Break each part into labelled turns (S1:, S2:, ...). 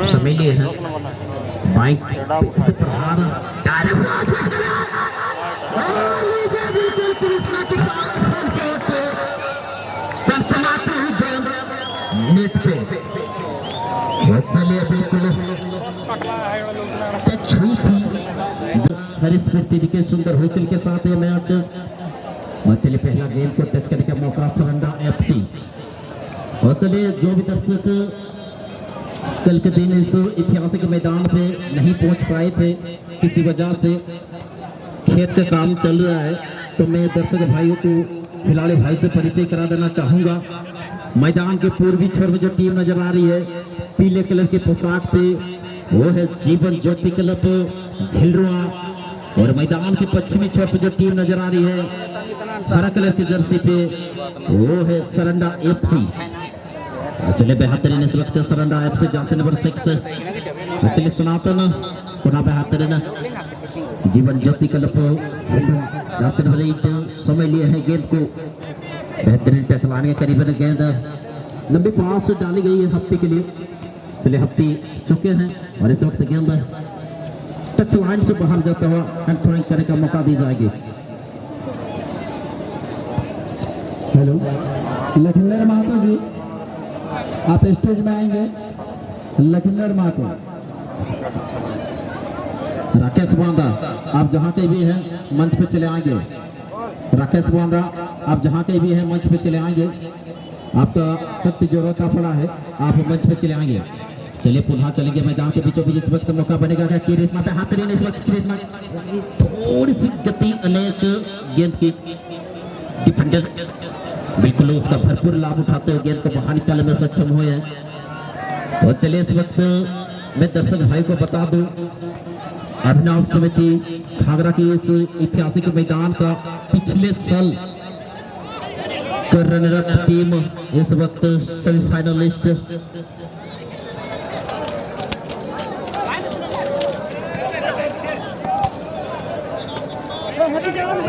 S1: समय लिए हैं बाइक से प्रहार नेट पे बिल्कुल टच हुई थी हरीश जी के सुंदर हुइसल के साथ ये मैच चलिए पहला गेंद को टच करने का मौका सरंडा एफसी। और चलिए जो भी दर्शक कल के दिन इस ऐतिहासिक मैदान पे नहीं पहुंच पाए थे किसी वजह से खेत का काम चल रहा है, तो मैं दर्शक भाइयों को खिलाड़ी भाई से परिचय करा देना चाहूंगा। मैदान के पूर्वी छोर में जो टीम नजर आ रही है पीले कलर की पोशाक पे वो है जीवन ज्योति क्लब झिलरुआ, और मैदान के पश्चिमी छोर पे जो टीम नजर आ रही है हरा कलर की जर्सी पे वो है सरंडा एफसी। चलिए बेहतरीन इस वक्त सरंडा एफसी जर्सी नंबर 6। चलिए सुनाते ना पुनः बेहतरीन Jeevan Jyoti club Jersey number 8 समय लिए है गेंद को बेहतरीन टच लाने के करीबन गेंद लंबी पास डाली गई है हफ्ती के लिए, इसलिए हफ्ती चुके हैं और इस वक्त गेंद टच लाइन से बाहर जाता हुआ हैंड थ्रोइंग करने का मौका दी जाएगी।
S2: हेलो लखिंदर महतो जी, आप स्टेज में आएंगे। लखिंदर महतो,
S1: राकेश बांदा आप जहां के भी हैं मंच पे चले आएंगे। राकेश बांदा आप जहां के भी हैं मंच पे चले आएंगे, आपका सख्त जरूरत पड़ा है, आप मंच पे चले आएंगे। चलिए पुनः चलेंगे मैदान के बीचों बीच, इस वक्त मौका बनेगा क्या करिश्मा पे हाथ इस वक्त करिश्मा थोड़ी सी गति अनेक गेंद की डिफेंडर बिल्कुल उसका भरपूर लाभ उठाते हुए गेंद को बाहर निकालने में सक्षम हुए हैं। और चलिए इस वक्त मैं दर्शक भाई को बता दूं अभिनव समिति घाघरा की इस ऐतिहासिक मैदान का पिछले साल रनर अप टीम इस वक्त सेमीफाइनलिस्ट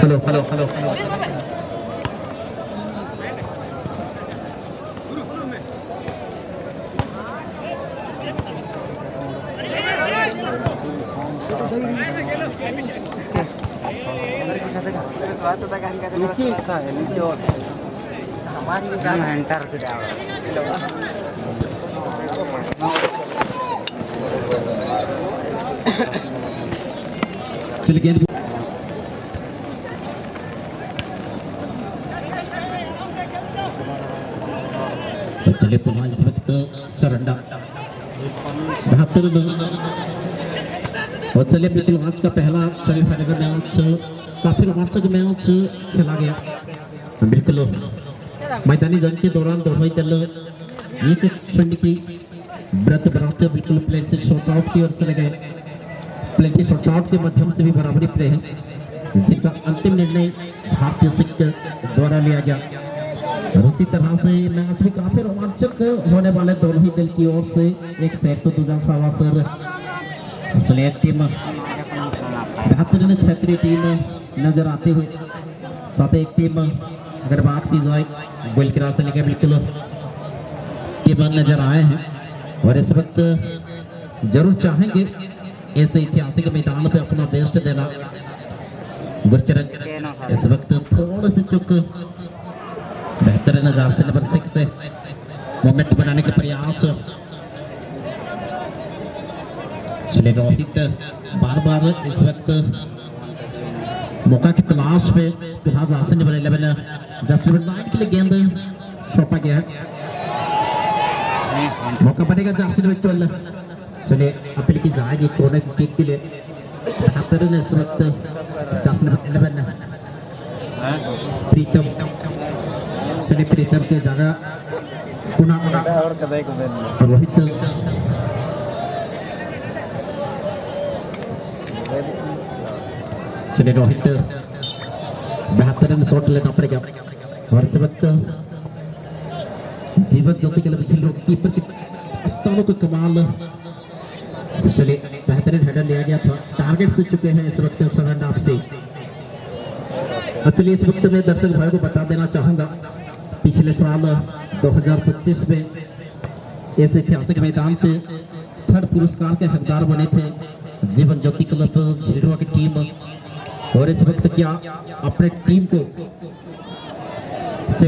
S1: हेलो हेलो हेलो चलिए गेंद चलिए पुनः इस वक्त सरंडा 72 और चलिए बिल्कुल आज का पहला सेमीफाइनल मैच काफी रोमांचक मैच खेला गया। बिल्कुल मैदानी जंग के दौरान दोनों दल एक शून्य की व्रत बनाते बिल्कुल प्लेन से शॉट आउट की ओर चले गए। प्लेन शॉट आउट के माध्यम से भी बराबरी प्ले है, जिनका अंतिम निर्णय भारतीय सिख द्वारा लिया गया। और उसी तरह से मैच भी काफी रोमांचक होने वाले दोनों ही दल की ओर से, एक सेट तो दूसरा सवा सर इसलिए टीम बेहतरीन क्षेत्रीय टीम नजर आते हुए, साथ एक टीम अगर बात की जाए गोल किरा से लेकर बिल्कुल टीम नजर आए हैं। और इस वक्त जरूर चाहेंगे इस ऐतिहासिक मैदान पे अपना बेस्ट देना। गुरचरण इस वक्त थोड़ी सी चुक बेहतर नजर से नंबर 6 से मोमेंट बनाने के प्रयास। रोहित बार बार इस वक्त मौका की तलाश में फिलहाल जासिन नंबर 11 जस्ट 9 के लिए गेंद सौंपा गया है। मौका बनेगा जासिन नंबर 12 से अपील की जाएगी कोने किक के लिए। बेहतर इस वक्त जासिन नंबर 11 प्रीतम सनी प्रीतम के जगह रोहित चलिए रोहित बेहतरीन शॉट लेना पड़ेगा। और इस वक्त जीवन ज्योति के लिए कीपर की स्थानों को कमाल, चलिए बेहतरीन हेडर लिया गया था, टारगेट से चुके हैं इस वक्त सरंडा आपसे। चलिए इस वक्त मैं दर्शक भाई को बता देना चाहूंगा पिछले साल 2025 में इस ऐतिहासिक मैदान पे थर्ड पुरस्कार के हकदार बने थे जीवन ज्योति क्लब झिलवा की टीम। और इस वक्त क्या अपने टीम को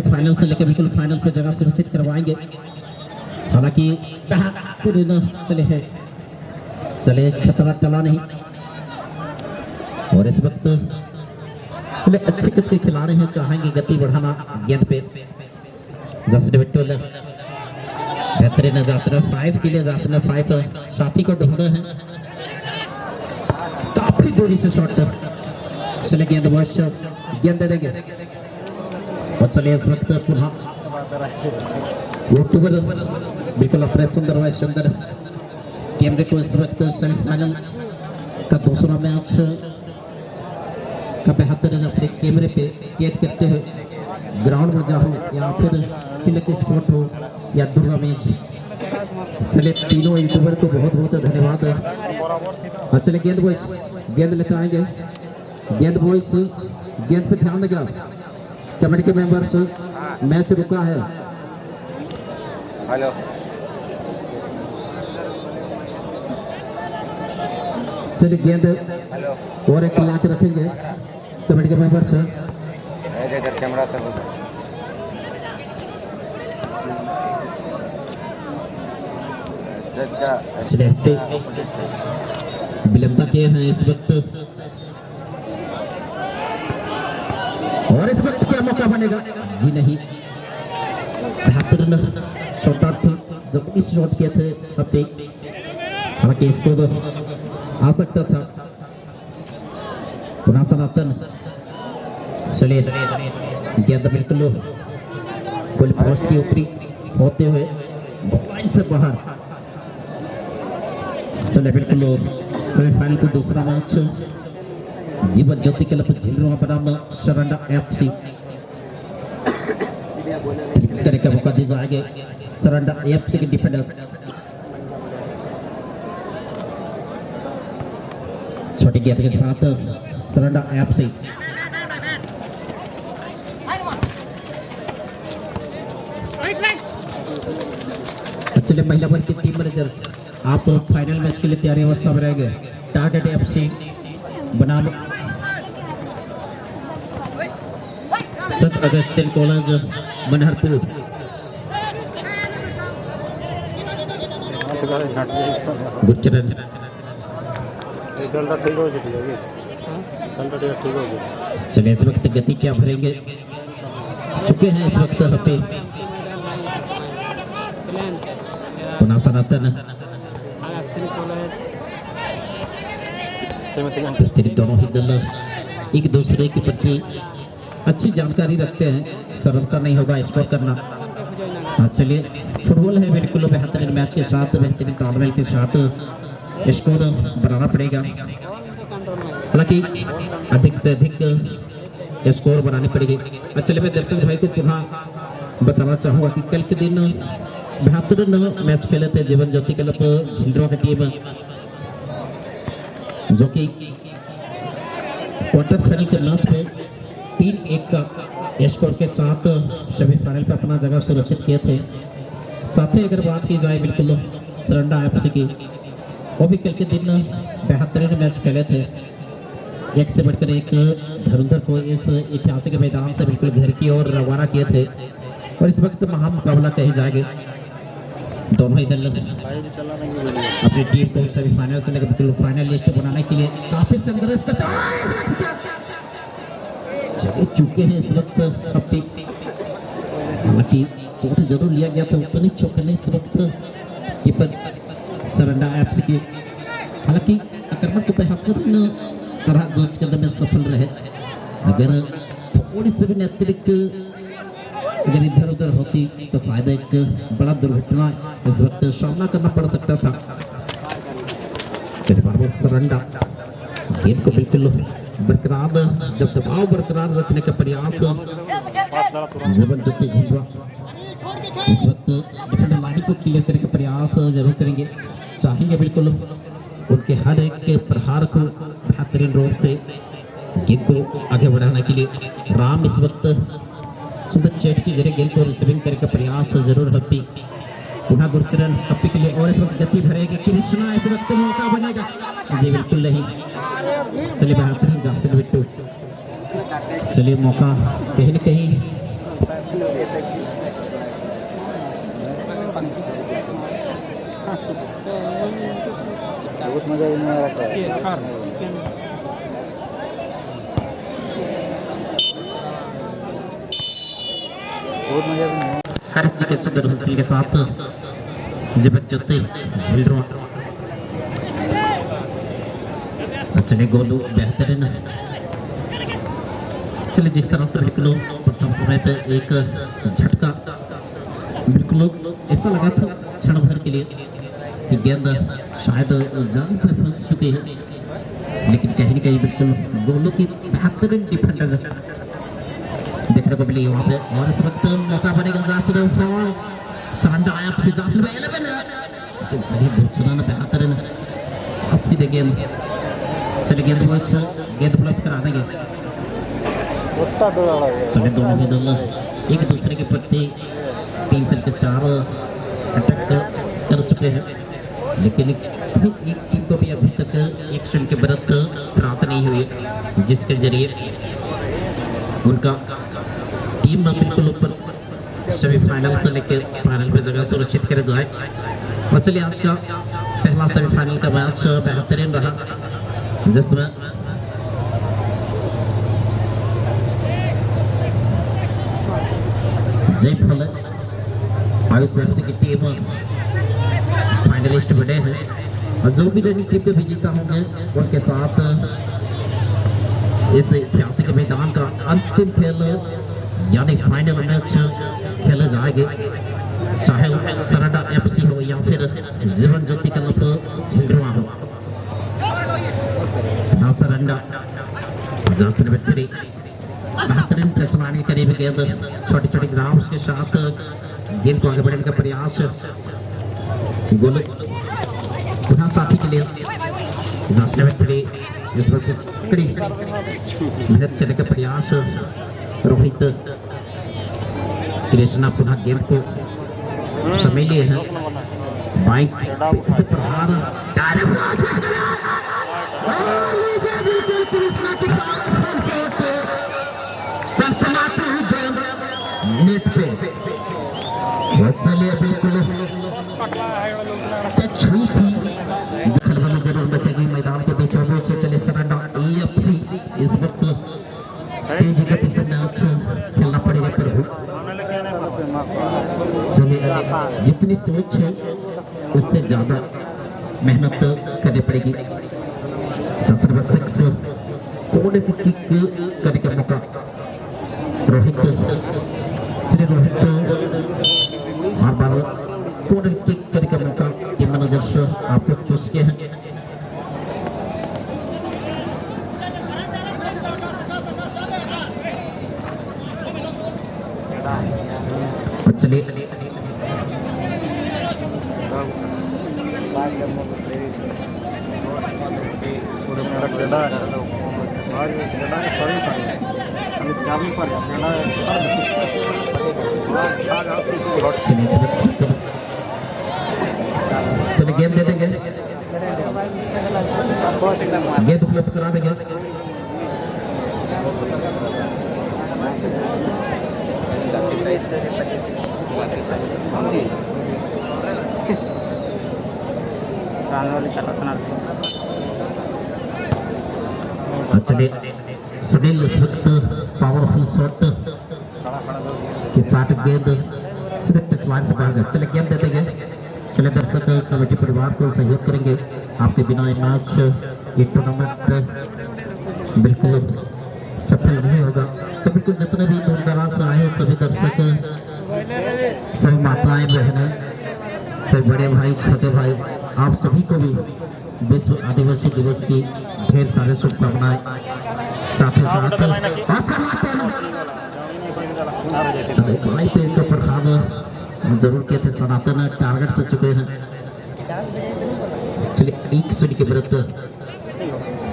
S1: फाइनल से लेकर बिल्कुल फाइनल पे जगह सुनिश्चित करवाएंगे। हालांकि चले खतरा टला नहीं। और इस वक्त चले अच्छे खिलाड़ी हैं, चाहेंगे गति बढ़ाना गेंद पे। जैसे बिट्टोल बेहतरीन जासर 5 के लिए जासर 5 साथी को ढूंढे हैं, काफी दूरी से शॉट। चले गेंद बॉस गेंद दे देंगे। और चलिए इस वक्त पुनः यूट्यूबर बिल्कुल अपने सुंदर कैमरे को इस वक्त सेमीफाइनल का दूसरा मैच का बेहतरीन अपने कैमरे पे कैद करते हुए ग्राउंड में जाओ या फिर तिलक स्पोर्ट हो या दुर्गा मैच। चले तीनों यूट्यूबर को बहुत बहुत धन्यवाद। चले गेंद बॉयस गेंद लेकर आएंगे। गेंद बॉयस गेंद पे ध्यान देगा। कमेटी के मेंबर्स मैच रुका है।
S3: हेलो
S1: चलिए गेंद और एक ला के रखेंगे कमेटी के मेंबर्स।
S3: कैमरा से
S1: विलंबता किए हैं इस वक्त। और इस वक्त क्या मौका बनेगा? जी नहीं, बेहतरीन शॉट था जब इस शॉट किए थे अपने, हालांकि इसको तो आ सकता था। पुनः सनातन चलिए गेंद बिल्कुल गोल पोस्ट के ऊपरी होते हुए लाइन से बाहर। चलिए बिल्कुल सेमीफाइनल का दूसरा मैच जीवन ज्योति क्लब झिलवा बनाम सरंडा एफसी करने का मौका दिया जाएगा। सरंडा एफसी के डिफेंडर छोटी गेंद के साथ सरंडा एफसी। चलिए महिला वर्ग की टीम मैनेजर्स आप फाइनल मैच के लिए तैयारी अवस्था में रहेंगे। टारगेट एफसी बनाम संत अगस्तिन कॉलेज मनहरपुर। गुरचरण चलिए इस वक्त गति क्या भरेंगे, चुके हैं इस वक्त हपे पुनः सनातन। दोनों ही दल एक दूसरे के प्रति अच्छी जानकारी रखते हैं, सरलता नहीं होगा स्कोर करना। चलिए फुटबॉल है बिल्कुल बेहतरीन मैच के साथ बेहतरीन तालमेल के साथ स्कोर बनाना पड़ेगा। हालांकि अधिक से अधिक स्कोर बनानी पड़ेगी। चलिए मैं दर्शक भाई को पुनः बताना चाहूँगा कि कल के दिन बेहतरीन मैच खेले थे जीवन ज्योति क्लब झिलवा की टीम, जो कि क्वार्टर फाइनल के मैच पे 3-1 का स्कोर के साथ सेमीफाइनल पे अपना जगह सुरक्षित किए थे। साथ ही अगर बात की जाए बिल्कुल सरंडा एफसी की, वो भी कल के दिन बेहतरीन मैच खेले थे। एक से बढ़कर एक धुरंधर को इस ऐतिहासिक मैदान से बिल्कुल घर की ओर रवाना किए थे। और इस वक्त महामुकाबला कही जाएगी। दोनों ही दल अपनी टीम को सेमीफाइनल से लेकर बिल्कुल फाइनलिस्ट बनाने के लिए काफी संघर्ष करते चले चुके हैं इस वक्त अपनी। हालांकि शॉट जरूर लिया गया था, उतनी चौके नहीं इस वक्त कीपर सरंडा एफसी के। हालांकि आक्रमण को बेहतरीन तरह जज करने में सफल रहे। अगर थोड़ी सी भी अतिरिक्त अगर इधर उधर होती तो शायद एक बड़ा दुर्घटना इस वक्त सामना करना पड़ सकता था। सरंडा गेंद को बिल्कुल बरकरार जब दबाव बरकरार रखने का प्रयास जीवन ज्योति झिलवा इस वक्त डिफेंडर लाइन को क्लियर करने का प्रयास जरूर करेंगे, चाहेंगे बिल्कुल उनके हर एक के प्रहार को बेहतरीन रूप से गेंद को आगे बढ़ाने के लिए। राम इस वक्त सुंदर चेट की जरिए गेंद को रिसीविंग करने का प्रयास जरूर होती। पुनः गुरचरण कप्पी के लिए और इस वक्त गति भरेगी कृष्णा इस वक्त मौका बनेगा जी बिल्कुल नहीं चलिए बेहतरीन जासिर बिट्टू चलिए मौका कहीं न कहीं
S3: बहुत मजा इन आ रहा है बहुत मजा भी नहीं
S1: हर्ष जी के सुंदर हुस्न के साथ जब जोते झेल रहा चले गोलू बेहतरीन चले जिस तरह से बिल्कुल प्रथम समय पे एक झटका बिल्कुल ऐसा लगा था क्षण भर के लिए कि गेंद शायद जाल पे फंस चुकी है लेकिन कहीं न कहीं बिल्कुल गोलू की बेहतरीन डिफेंडर देखने को मिली वहाँ पे और इस वक्त मौका बनेगा जासिर फॉल सरंडा आया आपसे जासिर भाई 11 लेकिन सही गुरचरण बेहतरीन 80 दे गेंद चले गेंद बस गेंद उपलब्ध करा देंगे सभी दोनों ही दल एक दूसरे के प्रति 3 से 4 अटैक कर चुके हैं लेकिन एक टीम को भी अभी तक एक क्षण के बरत प्राप्त नहीं हुई जिसके जरिए उनका टीम में बिल्कुल ऊपर सेमीफाइनल से लेकर फाइनल पर जगह सुरक्षित कर जाए और चलिए आज का पहला सेमीफाइनल का मैच बेहतरीन रहा जिसमें जयफल आयुष एफसी की टीम फाइनलिस्ट बने हैं और जो भी रनिंग टीम के विजेता होंगे उनके साथ इस ऐतिहासिक मैदान का अंतिम खेल यानी फाइनल मैच खेले जाएंगे चाहे सरंडा एफसी हो या फिर जीवन ज्योति क्लब झिंडवा हो सरंडा जासिर बिट्टू बेहतरीन टचलाने के करीब गेंद छोटी छोटी ग्राउंड्स के साथ गेंद को आगे बढ़ाने का प्रयास गोल पुनः साथी के लिए जासिर बिट्टू इस वक्त कड़ी मेहनत करने का प्रयास रोहित कृष्णा पुनः गेंद को समेले हैं बाइक से प्रहार कृष्णा की नेट पे चलिए बिल्कुल टच हुई थी खलबली जरूर बचेगी मैदान के बीचों बीच चले सरंडा एएफसी इस वक्त तेजी गति से मैच खेलना पड़ेगा प्रभु चलिए जितनी सोच है उससे ज्यादा मेहनत करनी पड़ेगी जासिर 6 कोने की किक करने का मौका रोहित श्री रोहित बार बार कोने की किक करने का मौका टीम मैनेजर आपको चूज किए हैं चलिए चलिए गेम दे देंगे गेंद उपलब्ध करा देंगे चलिए सुनील इस वक्त पावरफुल शॉट के साथ गेंद सीधे टच लाइन से बाहर गए चले गेंद दे देंगे चले दर्शक कमेटी परिवार को सहयोग करेंगे आपके बिना ये मैच ये टूर्नामेंट बिल्कुल सफल नहीं होगा तो बिल्कुल जितने भी दूर दराज से आए सभी दर्शक सभी माताएं बहनें सभी बड़े भाई छोटे भाई आप सभी को भी विश्व आदिवासी दिवस की ढेर सारे शुभकामनाएं साथ ही साथ पेड़ का प्रभाव जरूर किए थे सनातन टारगेट से चुके हैं चलिए 1 शून्य के विरुद्ध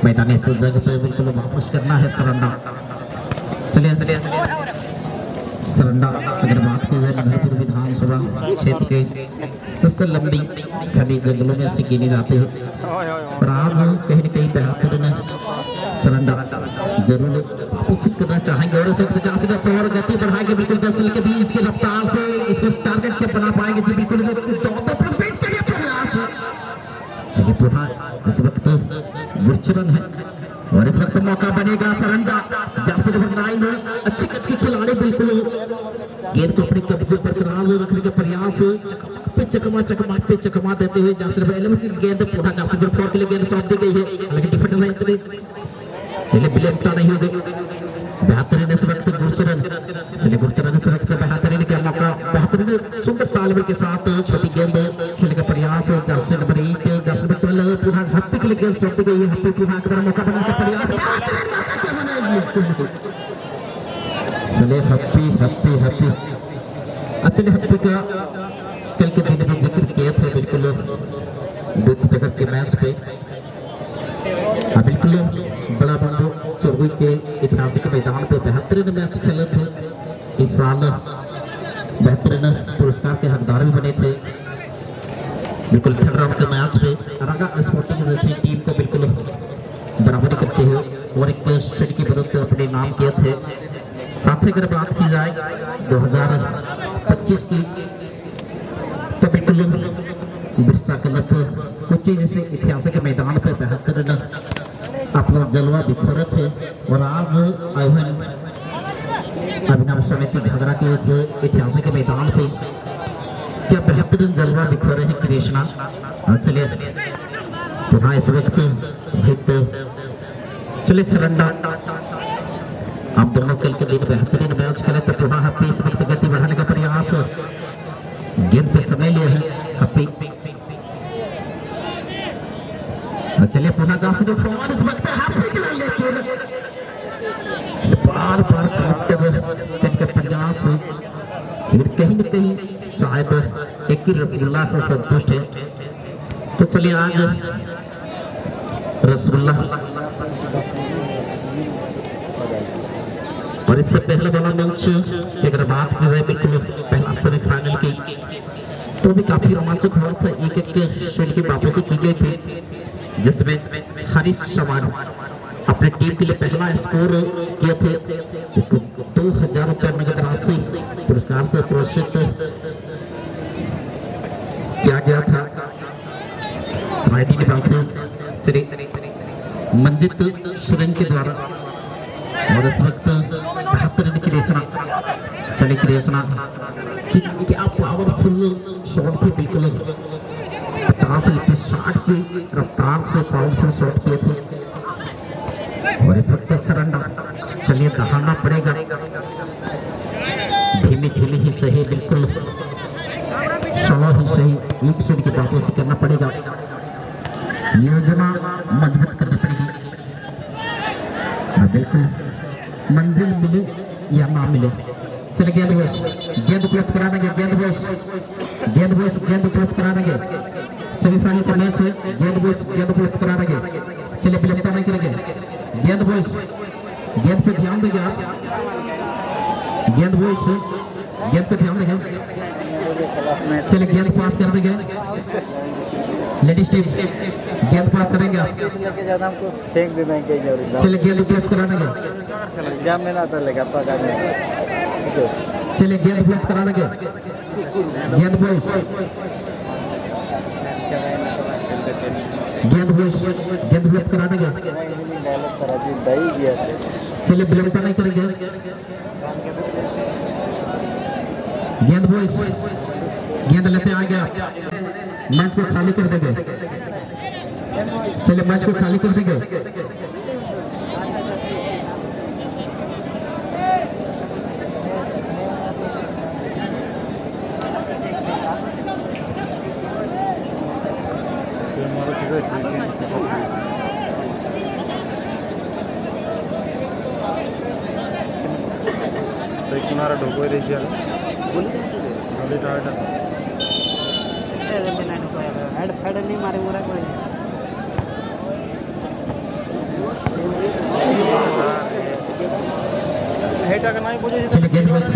S1: मैदान इस जगह पे बिल्कुल वापस करना है सरंडा चलिए सरंडा अगर बात की जाए नगरपुर विधानसभा क्षेत्र के सबसे लंबी घने जंगलों में से गिनी जाती है और आज कहीं न कहीं बेहतरीन सरंडा जरूर वापसी करना चाहेंगे और इस वक्त जासिर और गति बढ़ाएंगे बिल्कुल 10 के 20 की रफ्तार से इसको टारगेट के बना पाएंगे जी बिल्कुल चलिए पूरा इस वक्त गुरचरण है और इस वक्त मौका बनेगा सरंडा जर्सी नंबर 9 में अच्छी कच की खिलाड़ी बिल्कुल गेंद को अपने कब्जे पर करार रखने का प्रयास पे चकमा देते हुए जर्सी नंबर 11 की गेंद पूरा जर्सी नंबर 4 के लिए गेंद सौंप दी गई है हालांकि डिफेंडर में इतने चलिए विलंबता नहीं हो गई बेहतरीन इस वक्त गुरचरण चलिए गुरचरण इस वक्त बेहतरीन का मौका बेहतरीन सुंदर तालमेल के साथ छोटी गेंद खेलने का प्रयास जर्सी नंबर 8 जर्सी नंबर 12 पूरा हप्पी के लिए गेंद सौंपी गई है हप्पी पूरा का मौका बनाने का प्रयास चलिए हप्पी चलिए हप्पी का कल के दिन में जिक्र किया था बिल्कुल द्वितीय जगत के मैच पे बिल्कुल बड़ा बंधु चोरगुई के ऐतिहासिक मैदान पे बेहतरीन मैच खेले थे इस साल बेहतरीन पुरस्कार के हकदार भी बने थे बिल्कुल थर्ड राउंड के मैच पे रंगा स्पोर्टिंग जैसी टीम को बिल्कुल बराबरी करते हुए और एक श्रेणी की मदद अपने नाम किए थे साथ ही अगर बात की जाए 2025 की तो बिल्कुल बिरसा क्लब कोची जैसे ऐतिहासिक मैदान पर बेहतरीन अपना जलवा बिखरे थे और आज आए हुए अभिनव समिति घाघरा के इस ऐतिहासिक मैदान पे क्या बेहतरीन जलवा बिखरे हैं कृष्णा चलिए पुनः इस वक्त रोहित चलिए सरंडा आप दोनों कल के दिन बेहतरीन मैच खेले तो पुनः हप्पी इस वक्त गति बढ़ाने का प्रयास गेंद पे समय लिया है हप्पी चलिए पुनः जासिर फॉरवर्ड इस वक्त हप्पी के लिए लेकिन बार काटते हुए इनके प्रयास कहीं न कहीं शायद एक ही रसगुल्ला से संतुष्ट है तो चलिए आज रसगुल्ला और इससे पहले वाला मैच की अगर बात की जाए बिल्कुल पहला सेमीफाइनल की तो भी काफी रोमांचक हुआ था एक श्रेणी की वापसी की गई थी जिसमें हरीश चौहान अपने टीम के लिए पहला स्कोर किए थे इसको 2000 रुपये नगद राशि पुरस्कार से पुरस्कृत किया गया था राइटी निवासी श्री मंजित सुरेन के द्वारा और इस वक्त बेहतरीन क्रिएशन क्या पावरफुल शॉट थी बिल्कुल 50 60 की रफ्तार से पावरफुल शॉट किए थे और इस वक्त सरंडा चलिए दहाड़ना पड़ेगा धीमी ही सही बिल्कुल सवा ही सही एक शून्य की वापसी करना पड़ेगा योजना मजबूत करनी पड़ेगी बिल्कुल मंजिल मिले या ना मिले चलिए गेंद उपलब्ध करा देंगे गेंद उपलब्ध करा देंगे सेमीफाइनल का मैच है गेंद उपलब्ध करा देंगे चलिए विलंबता नहीं करेंगे गेंद पे ध्यान देंगे आप गेंद पे ध्यान देंगे चलिए गेंद पास कर देंगे लेडीज टीम गेंद पास करेंगे आप चलिए गेंद उपलब्ध करा देंगे चलिए गेंद उपलब्ध करा देंगे गेंद उपलब्ध करा देंगे चलिए विलंबता नहीं करेंगे गेंद लेते आएंगे आप मंच को खाली कर देंगे चलिए मंच को खाली कर देंगे
S3: किनारा ढोकोय रेशिया नहीं मारे पूरा कोई
S1: चलिए गेंद बॉस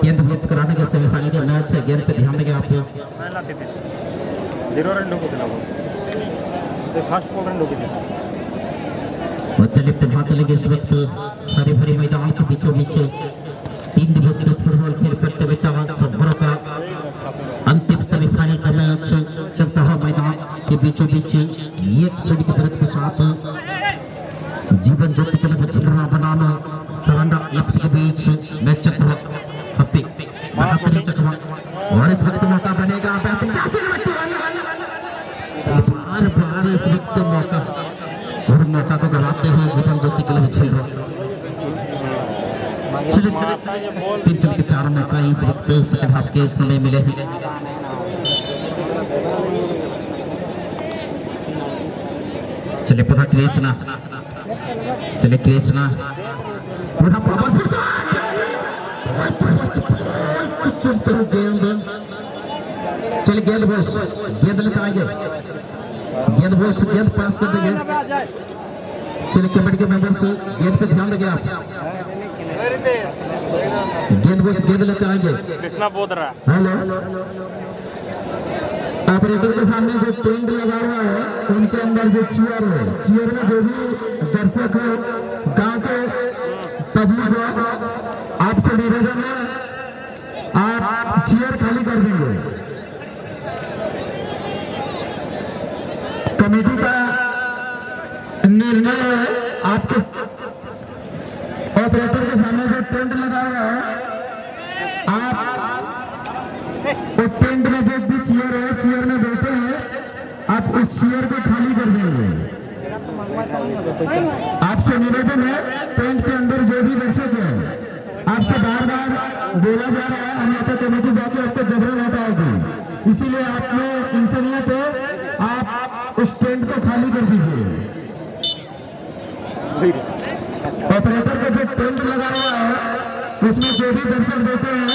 S1: गेंद मुक्त कराने के सेमीफाइनल का मैच है। गेंद पे ध्यान देंगे आप।
S3: 0 रन ढुकतील फास्ट बॉल रन ढुकतील
S1: और चलिए वहां चलेंगे इस वक्त हरे भरे मैदान के बीचों बीच 3 दिवसीय फुटबॉल खेल प्रतियोगिता समारोह का अंतिम सेमीफाइनल का मैच चलता हुआ मैदान के बीचों बीच 1-0 की बढ़त के साथ जीवन ज्योति के छिलवा बनाना सरंडा एफसी के बीच मैच चलता हुआ हफ्ते बेहतरीन चकवा और इस वक्त मौका बनेगा बार इस वक्त मौका और मौका को गवाते हुए जीवन ज्योति के लिए छिलवा चलिए 3 के 4 मौका इस वक्त सेकंड हाफ के समय मिले हैं। चलिए पुनः कृष्णा चलिए कृष्णा पुनः गेंद चलिए गेंद बॉस गेंद लेकर आएंगे गेंद बॉस गेंद पास कर देंगे। चलिए कमेटी के मेंबर्स गेंद पे ध्यान देंगे आप। गेंद बॉस गेंद लेकर आएंगे।
S3: कृष्णा बोल रहा
S1: हेलो ऑपरेटर के सामने जो टेंट लगा हुआ है उनके अंदर जो चेयर है चेयर में जो भी दर्शक हो गांव के पब्लिक हो आपसे निवेदन है आप चेयर खाली कर देंगे। कमेटी का निर्णय है आपके ऑपरेटर के सामने जो टेंट लगा हुआ है आप टेंट में जो भी चेयर है चेयर में बैठे हैं आप उस चेयर को खाली कर देंगे। आपसे निवेदन है टेंट के अंदर जो भी दर्शक है आपसे बार बार बोला जा रहा है हम यहाँ पे कमेटी जाके आपको जबरन हटाएगी इसीलिए आपने इंसानियत है आप उस टेंट को खाली कर दीजिए। ऑपरेटर का जो टेंट लगा हुआ है उसमें जो भी दर्शक बैठे हैं